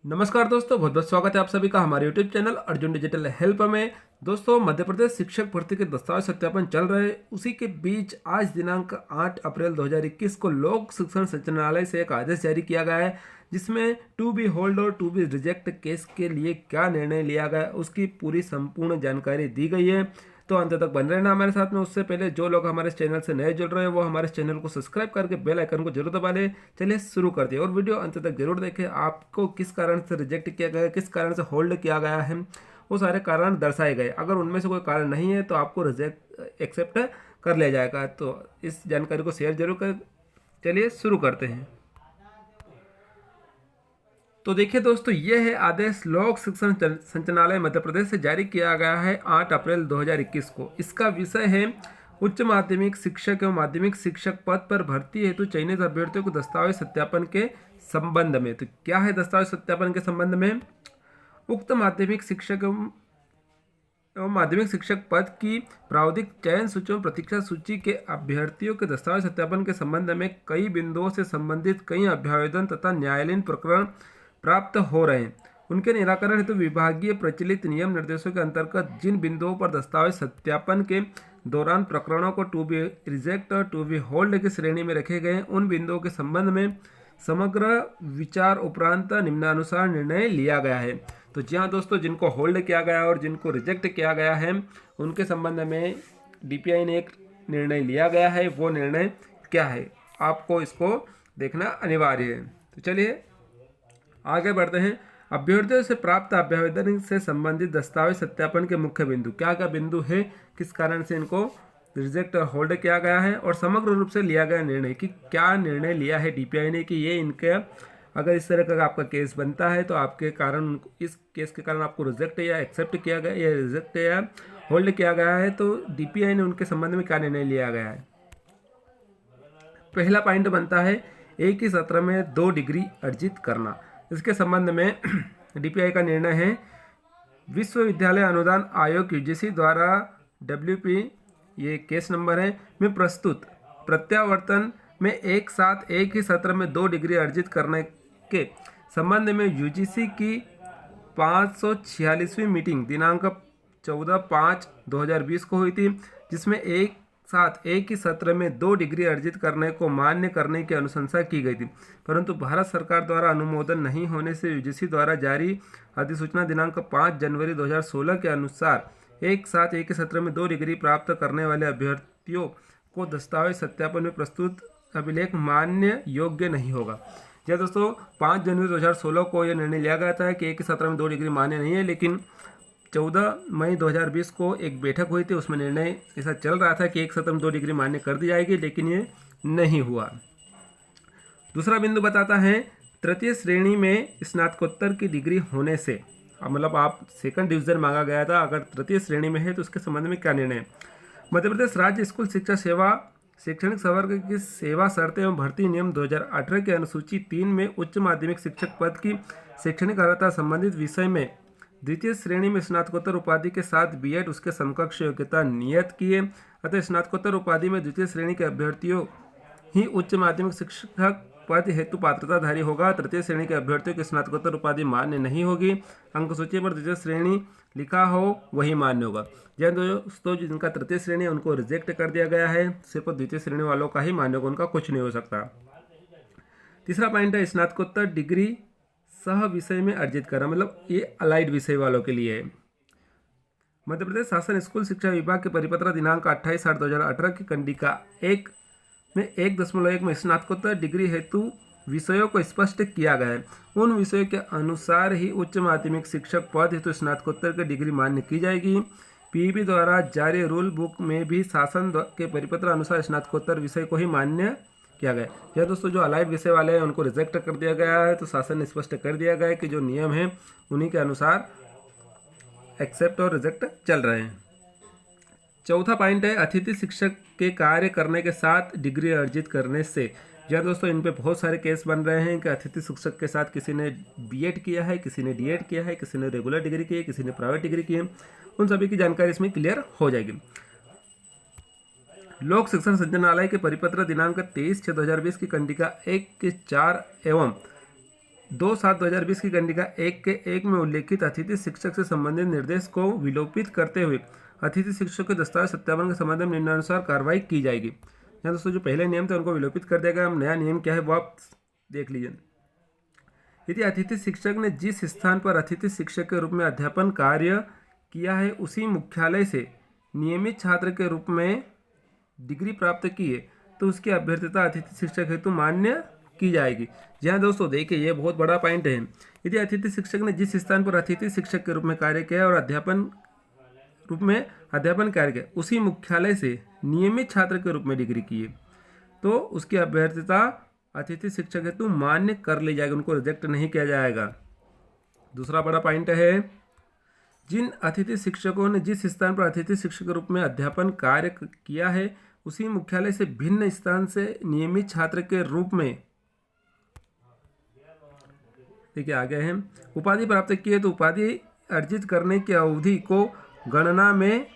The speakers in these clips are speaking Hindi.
नमस्कार दोस्तों, बहुत बहुत स्वागत है आप सभी का हमारे YouTube channel Arjun digital help में। दोस्तों, मध्य प्रदेश शिक्षक भर्ती के दस्तावेज सत्यापन चल रहे हैं। उसी के बीच आज दिनांक 8 अप्रैल 2021 को लोक शिक्षण संचालनालय से एक आदेश जारी किया गया है, जिसमें टू बी होल्ड और टू बी रिजेक्ट केस के लिए क्या निर्णय लिया गया उसकी पूरी संपूर्ण जानकारी दी गई है। तो अंत तक बन रहना हमारे साथ में। उससे पहले जो लोग हमारे चैनल से नए जुड़ रहे हैं वो हमारे चैनल को सब्सक्राइब करके बेल आइकन को जरूर दबा ले। चलिए शुरू करते हैं और वीडियो अंत तक जरूर देखें। आपको किस कारण से रिजेक्ट किया गया है, किस कारण से होल्ड किया गया है, वो सारे कारण दर्शाए गए। अगर उनमें से कोई कारण नहीं है तो आपको रिजेक्ट एक्सेप्ट कर लिया जाएगा। तो इस जानकारी को शेयर जरूर कर। चलिए शुरू करते हैं। तो देखिए दोस्तों, ये है आदेश लोक शिक्षण संचालनालय मध्य प्रदेश से जारी किया गया है 8 अप्रैल 2021 को। इसका विषय है उच्च माध्यमिक शिक्षक एवं माध्यमिक शिक्षक पद पर भर्ती हेतु चयनित अभ्यर्थियों को दस्तावेज सत्यापन के संबंध में। तो क्या है दस्तावेज सत्यापन के संबंध में? उक्त माध्यमिक शिक्षक एवं माध्यमिक शिक्षक पद की प्रावधिक चयन सूची एवं प्रतीक्षा सूची के अभ्यर्थियों के दस्तावेज सत्यापन के संबंध में कई बिंदुओं से संबंधित कई अभ्यावेदन तथा न्यायालयीन प्रकरण प्राप्त हो रहे हैं। उनके निराकरण हेतु विभागीय प्रचलित नियम निर्देशों के अंतर्गत जिन बिंदुओं पर दस्तावेज सत्यापन के दौरान प्रकरणों को टू बी रिजेक्ट और टू बी होल्ड की श्रेणी में रखे गए हैं, उन बिंदुओं के संबंध में समग्र विचार उपरांत निम्नानुसार निर्णय लिया गया है। तो जी हाँ दोस्तों, जिनको होल्ड किया गया है और जिनको रिजेक्ट किया गया है उनके संबंध में डीपीआई ने एक निर्णय लिया गया है। वो निर्णय क्या है आपको इसको देखना अनिवार्य है। तो चलिए आगे बढ़ते हैं। अभ्यर्थियों से प्राप्त अभ्यावेदन से संबंधित दस्तावेज सत्यापन के मुख्य बिंदु क्या क्या बिंदु है, किस कारण से इनको रिजेक्ट और होल्ड किया गया है, और समग्र रूप से लिया गया निर्णय कि क्या निर्णय लिया है डीपीआई ने कि ये इनके अगर इस तरह का आपका केस बनता है तो आपके कारण इस केस के कारण आपको रिजेक्ट या एक्सेप्ट किया गया या रिजेक्ट या होल्ड किया गया है। तो डीपीआई ने उनके संबंध में क्या निर्णय लिया गया है। पहला पॉइंट बनता है एक ही सत्र में 2 डिग्री अर्जित करना। इसके संबंध में डीपीआई का निर्णय है विश्वविद्यालय अनुदान आयोग यूजीसी द्वारा डब्ल्यूपी, ये केस नंबर है, में प्रस्तुत प्रत्यावर्तन में एक साथ एक ही सत्र में 2 डिग्री अर्जित करने के संबंध में यूजीसी की 546वीं मीटिंग दिनांक 14/5/2020 को हुई थी, जिसमें एक साथ एक ही सत्र में 2 डिग्री अर्जित करने को मान्य करने की अनुशंसा की गई थी। परंतु भारत सरकार द्वारा अनुमोदन नहीं होने से यूजीसी द्वारा जारी अधिसूचना दिनांक 5 जनवरी 2016 के अनुसार एक साथ एक ही सत्र में 2 डिग्री प्राप्त करने वाले अभ्यर्थियों को दस्तावेज सत्यापन में प्रस्तुत अभिलेख मान्य योग्य नहीं होगा। जी दोस्तों, 5 जनवरी 2016 को यह निर्णय लिया गया था कि एक ही सत्र में 2 डिग्री मान्य नहीं है, लेकिन 14 मई 2020 को एक बैठक हुई थी, उसमें निर्णय ऐसा चल रहा था कि एक सत्र में 2 डिग्री मान्य कर दी जाएगी, लेकिन ये नहीं हुआ। दूसरा बिंदु बताता है तृतीय श्रेणी में स्नातकोत्तर की डिग्री होने से, मतलब आप सेकंड डिवीजन मांगा गया था, अगर तृतीय श्रेणी में है तो उसके संबंध में क्या निर्णय है। मध्य प्रदेश राज्य स्कूल शिक्षा सेवा शैक्षणिक संवर्ग की सेवा शर्तें एवं भर्ती नियम 2018 के अनुसूची 3 में उच्च माध्यमिक शिक्षक पद की शैक्षणिक अर्हता संबंधित विषय में द्वितीय श्रेणी में स्नातकोत्तर उपाधि के साथ बीएड उसके समकक्ष योग्यता नियत की है। अतः स्नातकोत्तर उपाधि में द्वितीय श्रेणी के अभ्यर्थियों ही उच्च माध्यमिक शिक्षक पद हेतु पात्रताधारी होगा। तृतीय श्रेणी के अभ्यर्थियों की स्नातकोत्तर उपाधि मान्य नहीं होगी। अंक सूची पर द्वितीय श्रेणी लिखा हो वही मान्य होगा। जैन दोस्तों, जिनका तृतीय श्रेणी है उनको रिजेक्ट कर दिया गया है, सिर्फ द्वितीय श्रेणी वालों का ही मान्य होगा, उनका कुछ नहीं हो सकता। तीसरा पॉइंट है स्नातकोत्तर डिग्री सह विषय में अर्जित करना, मतलब ये अलाइड विषय वालों के लिए है। मध्य प्रदेश शासन स्कूल शिक्षा विभाग के परिपत्र दिनांक 28/8/2018 की कंडिका 1 में 1.1 में स्नातकोत्तर डिग्री हेतु विषयों को स्पष्ट किया गया है। उन विषयों के अनुसार ही उच्च माध्यमिक शिक्षक पद हेतु स्नातकोत्तर की डिग्री मान्य की जाएगी। पीईबी द्वारा जारी रूल बुक में भी शासन के परिपत्र अनुसार स्नातकोत्तर विषय को ही मान्य किया गया। यह दोस्तों, जो अलाइड विषय वाले हैं उनको रिजेक्ट कर दिया गया है। तो शासन ने स्पष्ट कर दिया गया है कि जो नियम है उन्हीं के अनुसार एक्सेप्ट और रिजेक्ट चल रहे हैं। चौथा पॉइंट है अतिथि शिक्षक के कार्य करने के साथ डिग्री अर्जित करने से। यह दोस्तों, इन पे बहुत सारे केस बन रहे हैं कि अतिथि शिक्षक के साथ किसी ने बीएड किया है, किसी ने डीएड किया है, किसी ने रेगुलर डिग्री की है, किसी ने प्राइवेट डिग्री की है। उन सभी की जानकारी इसमें क्लियर हो जाएगी। लोक शिक्षण संचालनालय के परिपत्र दिनांक 23/6/2020 की कंडिका 1 के 4 एवं 2/7/2020 की कंडिका 1 में उल्लेखित अतिथि शिक्षक से संबंधित निर्देश को विलोपित करते हुए अतिथि शिक्षक के दस्तावेज सत्यापन के संबंध में निम्नानुसार कार्रवाई की जाएगी। यहाँ दोस्तों जो पहले नियम थे उनको विलोपित कर दिया गया। हम नया नियम क्या है वो आप देख लीजिए। यदि अतिथि शिक्षक ने जिस स्थान पर अतिथि शिक्षक के रूप में अध्यापन कार्य किया है उसी मुख्यालय से नियमित छात्र के रूप में डिग्री प्राप्त की है तो उसकी अभ्यर्थता अतिथि शिक्षक हेतु मान्य की जाएगी। जी हाँ दोस्तों, देखिए ये बहुत बड़ा पॉइंट है। यदि अतिथि शिक्षक ने जिस स्थान पर अतिथि शिक्षक के रूप में कार्य किया और अध्यापन कार्य किया उसी मुख्यालय से नियमित छात्र के रूप में डिग्री की है तो उसकी अभ्यर्थता अतिथि शिक्षक हेतु मान्य कर ली जाएगी, उनको रिजेक्ट नहीं किया जाएगा। दूसरा बड़ा पॉइंट है, जिन अतिथि शिक्षकों ने जिस स्थान पर अतिथि शिक्षक के रूप में अध्यापन कार्य किया है उसी मुख्यालय से भिन्न स्थान से नियमित छात्र के रूप में, देखिए आगे है, उपाधि प्राप्त की है तो उपाधि अर्जित करने की अवधि को गणना में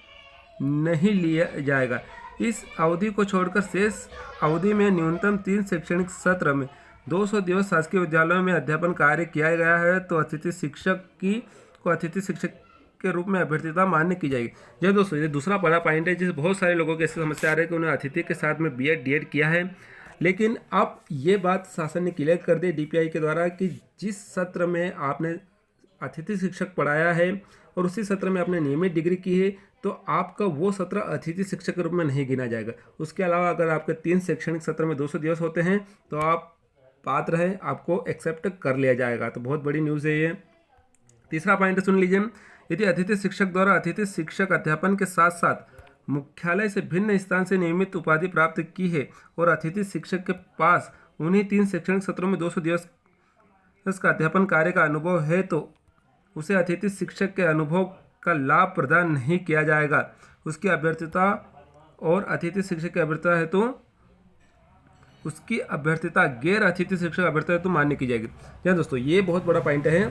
नहीं लिया जाएगा। इस अवधि को छोड़कर शेष अवधि में न्यूनतम 3 शैक्षणिक सत्र में 200 दिवस शासकीय विद्यालयों में अध्यापन कार्य किया गया है तो अतिथि शिक्षक को अतिथि शिक्षक के रूप में अभ्यर्थता मान्य की जाएगी। यह दोस्तों ये दूसरा बड़ा पॉइंट है जिसे बहुत सारे लोगों की ऐसी समस्या आ रही है कि उन्होंने अतिथि के साथ में बीएड डीएड किया है, लेकिन अब ये बात शासन ने क्लियर कर दी डीपीआई के द्वारा कि जिस सत्र में आपने अतिथि शिक्षक पढ़ाया है और उसी सत्र में आपने नियमित डिग्री की है तो आपका वो सत्र अतिथि शिक्षक के रूप में नहीं गिना जाएगा। उसके अलावा अगर आपके 3 शैक्षणिक सत्र में 200 दिवस होते हैं तो आप पात्र हैं, आपको एक्सेप्ट कर लिया जाएगा। तो बहुत बड़ी न्यूज़ है ये। तीसरा पॉइंट सुन लीजिए, यदि अतिथि शिक्षक द्वारा अतिथि शिक्षक अध्यापन के साथ साथ मुख्यालय से भिन्न स्थान से नियमित उपाधि प्राप्त की है और अतिथि शिक्षक के पास उन्हीं 3 शैक्षणिक सत्रों में 200 दिवस का अध्यापन कार्य का अनुभव है तो उसे अतिथि शिक्षक के अनुभव का लाभ प्रदान नहीं किया जाएगा। उसकी अभ्यर्थता और अतिथि शिक्षक की अभ्यर्थता है तो उसकी अभ्यर्थता गैर अतिथि शिक्षक अभ्यर्थता है तो मान्य की जाएगी। क्या दोस्तों, ये बहुत बड़ा पॉइंट है।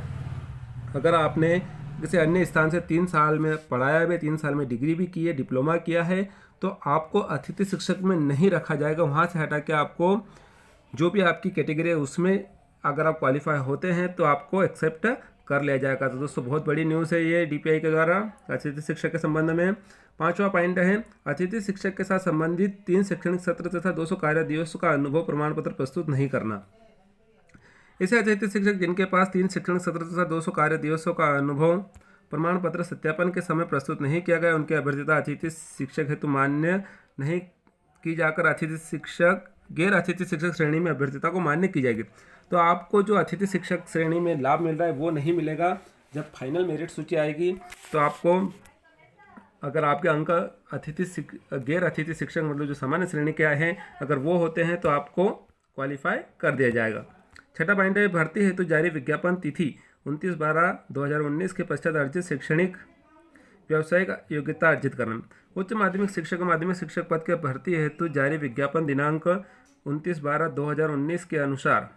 अगर आपने किसी अन्य स्थान से 3 साल में पढ़ाया है, 3 साल में डिग्री भी की है, डिप्लोमा किया है, तो आपको अतिथि शिक्षक में नहीं रखा जाएगा। वहाँ से हटा के आपको जो भी आपकी कैटेगरी है उसमें अगर आप क्वालिफाई होते हैं तो आपको एक्सेप्ट कर लिया जाएगा। तो दोस्तों बहुत बड़ी न्यूज़ है ये डीपीआई के द्वारा अतिथि शिक्षक के संबंध में। 5वां पॉइंट है, अतिथि शिक्षक के साथ संबंधित 3 शैक्षणिक सत्र तथा 200 कार्य दिवसों का अनुभव प्रमाण पत्र प्रस्तुत नहीं करना। ऐसे अतिथि शिक्षक जिनके पास 3 शैक्षणिक सत्र तथा 200 कार्य दिवसों का अनुभव प्रमाण पत्र सत्यापन के समय प्रस्तुत नहीं किया गया उनकी अभ्यर्थता अतिथि शिक्षक हेतु मान्य नहीं की जाकर अतिथि शिक्षक गैर अतिथि शिक्षक श्रेणी में अभ्यर्थता को मान्य की जाएगी। तो आपको जो अतिथि शिक्षक श्रेणी में लाभ मिल रहा है वो नहीं मिलेगा। जब फाइनल मेरिट सूची आएगी तो आपको अगर आपके अंक गैर अतिथि शिक्षक मतलब जो सामान्य श्रेणी के हैं अगर वो होते हैं तो आपको क्वालिफाई कर दिया जाएगा। 6वां पॉइंट है, भर्ती हेतु जारी विज्ञापन तिथि 29/12/2019 के पश्चात अर्जित शैक्षणिक व्यावसायिक योग्यता अर्जित करना। उच्च माध्यमिक शिक्षक और माध्यमिक शिक्षक पद के भर्ती हेतु जारी विज्ञापन दिनांक 29/12/2019 के अनुसार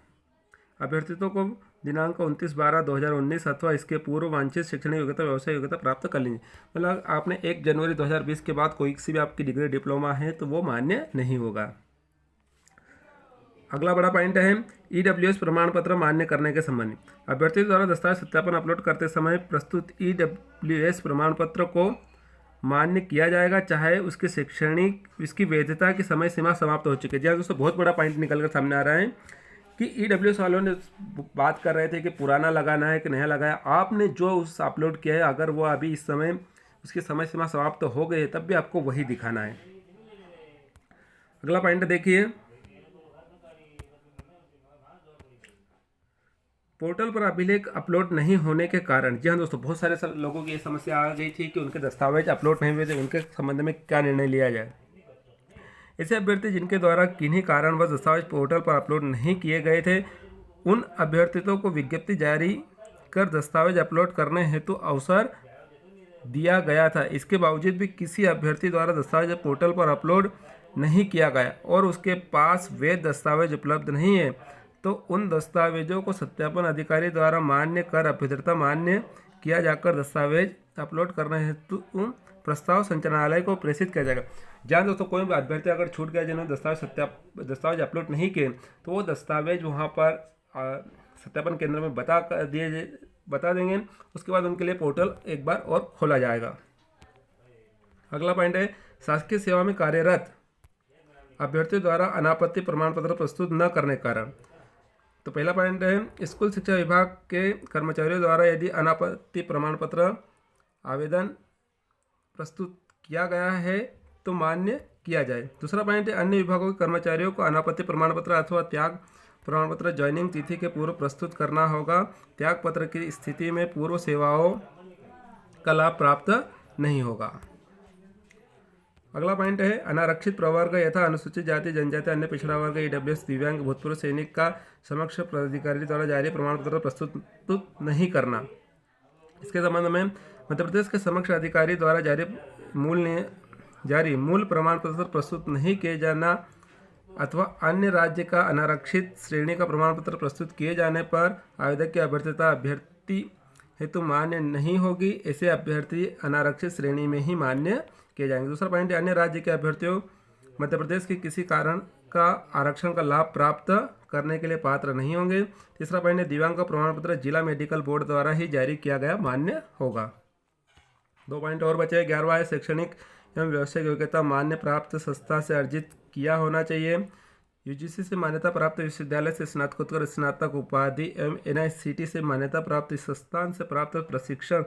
अभ्यर्थियों को दिनांक 29/12/2019 अथवा इसके पूर्व वांछित शैक्षणिक योग्यता व्यवसाय योग्यता प्राप्त कर लीजिए। मतलब आपने 1 जनवरी 2020 के बाद कोई सी भी आपकी डिग्री डिप्लोमा है तो वो मान्य नहीं होगा। अगला बड़ा पॉइंट है, ईडब्ल्यूएस प्रमाण पत्र मान्य करने के संबंध में अभ्यर्थी द्वारा दस्तावेज सत्यापन अपलोड करते समय प्रस्तुत ईडब्ल्यूएस प्रमाण पत्र को मान्य किया जाएगा चाहे उसकी वैधता की समय सीमा समाप्त हो चुकी है। जी हाँ दोस्तों, बहुत बड़ा पॉइंट निकल कर सामने आ रहा है कि ईडब्ल्यूएस वालों ने बात कर रहे थे कि पुराना लगाना है कि नया लगाया। आपने जो उस अपलोड किया है अगर वो अभी इस समय उसकी समय सीमा समाप्त हो गई है तब भी आपको वही दिखाना है। अगला पॉइंट देखिए, पोर्टल पर अभिलेख अपलोड नहीं होने के कारण। जी हाँ दोस्तों, बहुत सारे लोगों की ये समस्या आ गई थी कि उनके दस्तावेज अपलोड नहीं हुए थे, उनके संबंध में क्या निर्णय लिया जाए। ऐसे अभ्यर्थी जिनके द्वारा किन्हीं कारणवश दस्तावेज पोर्टल पर अपलोड नहीं किए गए थे उन अभ्यर्थियों को विज्ञप्ति जारी कर दस्तावेज अपलोड करने हेतु अवसर दिया गया था। इसके बावजूद भी किसी अभ्यर्थी द्वारा दस्तावेज पोर्टल पर अपलोड नहीं किया गया और उसके पास वैध दस्तावेज उपलब्ध नहीं है तो उन दस्तावेजों को सत्यापन अधिकारी द्वारा मान्य कर अभ्यर्थता मान्य किया जाकर दस्तावेज अपलोड करने हेतु प्रस्ताव संचालनालय को प्रेषित किया जाएगा। जहाँ दोस्तों कोई भी अभ्यर्थी अगर छूट गया जिन्होंने दस्तावेज अपलोड नहीं किए तो वो दस्तावेज वहाँ पर सत्यापन केंद्र में बता देंगे। उसके बाद उनके लिए पोर्टल एक बार और खोला जाएगा। अगला पॉइंट है शासकीय सेवा में कार्यरत अभ्यर्थियों द्वारा अनापत्ति प्रमाण पत्र प्रस्तुत न करने के कारण। तो पहला पॉइंट है स्कूल शिक्षा विभाग के कर्मचारियों द्वारा यदि अनापत्ति प्रमाण पत्र आवेदन प्रस्तुत किया गया है तो मान्य किया जाए। दूसरा पॉइंट है अन्य विभागों के कर्मचारियों को अनापत्ति प्रमाण पत्र अथवा त्याग प्रमाण पत्र ज्वाइनिंग तिथि के पूर्व प्रस्तुत करना होगा। त्याग पत्र की स्थिति में पूर्व सेवाओं का लाभ प्राप्त नहीं होगा। अगला पॉइंट है अनारक्षित प्रवर्ग यथा अनुसूचित जाति जनजाति अन्य पिछड़ा वर्ग ईडब्ल्यूएस दिव्यांग भूतपूर्व सैनिक का समक्ष पदाधिकारी द्वारा जारी प्रमाण पत्र प्रस्तुत नहीं करना। इसके संबंध में मध्य प्रदेश के समक्ष अधिकारी द्वारा जारी मूल प्रमाण पत्र प्रस्तुत नहीं किए जाना अथवा अन्य राज्य का अनारक्षित श्रेणी का प्रमाण पत्र प्रस्तुत किए जाने पर आवेदक की अभ्यर्थता अभ्यर्थी हेतु मान्य नहीं होगी। ऐसे अभ्यर्थी अनारक्षित श्रेणी में ही मान्य किए जाएंगे। दूसरा पॉइंट अन्य राज्य के अभ्यर्थियों मध्य प्रदेश के किसी कारण का आरक्षण का लाभ प्राप्त करने के लिए पात्र नहीं होंगे। तीसरा पॉइंट है दिव्यांग का प्रमाण पत्र जिला मेडिकल बोर्ड द्वारा ही जारी किया गया मान्य होगा। 2 पॉइंट और बचे। 11वां है शैक्षणिक एवं व्यावसायिक योग्यता मान्य प्राप्त संस्था से अर्जित किया होना चाहिए। यूजीसी से मान्यता प्राप्त विश्वविद्यालय से स्नातकोत्तर स्नातक उपाधि एवं एनआईसीटी से मान्यता प्राप्त संस्थान से प्राप्त प्रशिक्षण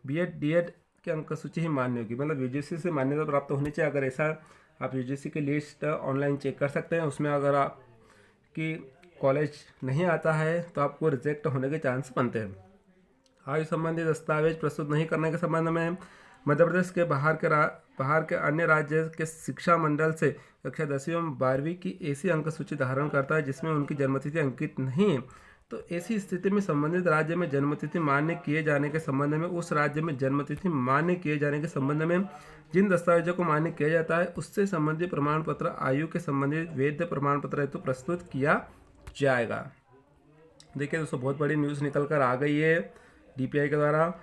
बीएड डीएड की अंक सूची ही मान्य होगी। मतलब यूजीसी से मान्यता प्राप्त होनी चाहिए। अगर ऐसा आप यूजीसी की लिस्ट ऑनलाइन चेक कर सकते हैं। उसमें अगर आपकी कॉलेज नहीं आता है तो आपको रिजेक्ट होने के चांस बनते हैं। आयु संबंधी दस्तावेज प्रस्तुत नहीं करने के संबंध में मध्य प्रदेश के बाहर के अन्य राज्य के शिक्षा मंडल से कक्षा 10वीं एवं 12वीं की ऐसी अंक सूची धारण करता है जिसमें उनकी जन्मतिथि अंकित नहीं है। तो ऐसी स्थिति में संबंधित राज्य में जन्मतिथि मान्य किए जाने के संबंध में उस राज्य में जन्मतिथि मान्य किए जाने के संबंध में जिन दस्तावेजों को मान्य किया जाता है उससे संबंधित प्रमाण पत्र आयु के संबंधित वैध प्रमाण पत्र हेतु प्रस्तुत किया जाएगा। देखिए दोस्तों बहुत बड़ी न्यूज़ निकल कर आ गई है डीपीआई के द्वारा।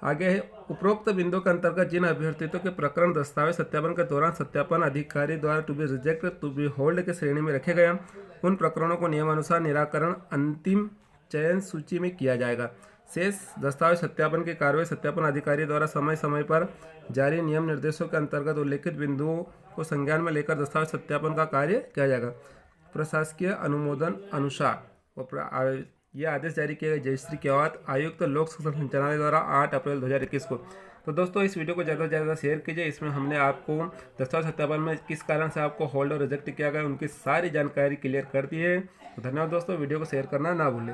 आगे है उपरोक्त बिंदु के अंतर्गत जिन अभ्यर्थियों के प्रकरण दस्तावेज सत्यापन के दौरान सत्यापन अधिकारी द्वारा to be reject to be hold के श्रेणी में रखे गए उन प्रकरणों को नियमानुसार निराकरण अंतिम चयन सूची में किया जाएगा। शेष दस्तावेज सत्यापन की कार्रवाई सत्यापन अधिकारी द्वारा समय समय पर जारी नियम निर्देशों के अंतर्गत उल्लेखित बिंदुओं को संज्ञान में लेकर दस्तावेज सत्यापन का कार्य किया जाएगा। प्रशासकीय अनुमोदन अनुसार यह आदेश जारी किया गया जयश्री केवात आयुक्त लोक शिक्षण संचालनालय द्वारा 8 अप्रैल 2021 को। तो दोस्तों इस वीडियो को ज़्यादा से ज़्यादा शेयर कीजिए। इसमें हमने आपको दस्तावेज सत्यापन में किस कारण से आपको होल्ड और रिजेक्ट किया गया उनकी सारी जानकारी क्लियर कर दी है। तो धन्यवाद दोस्तों, वीडियो को शेयर करना ना भूलें।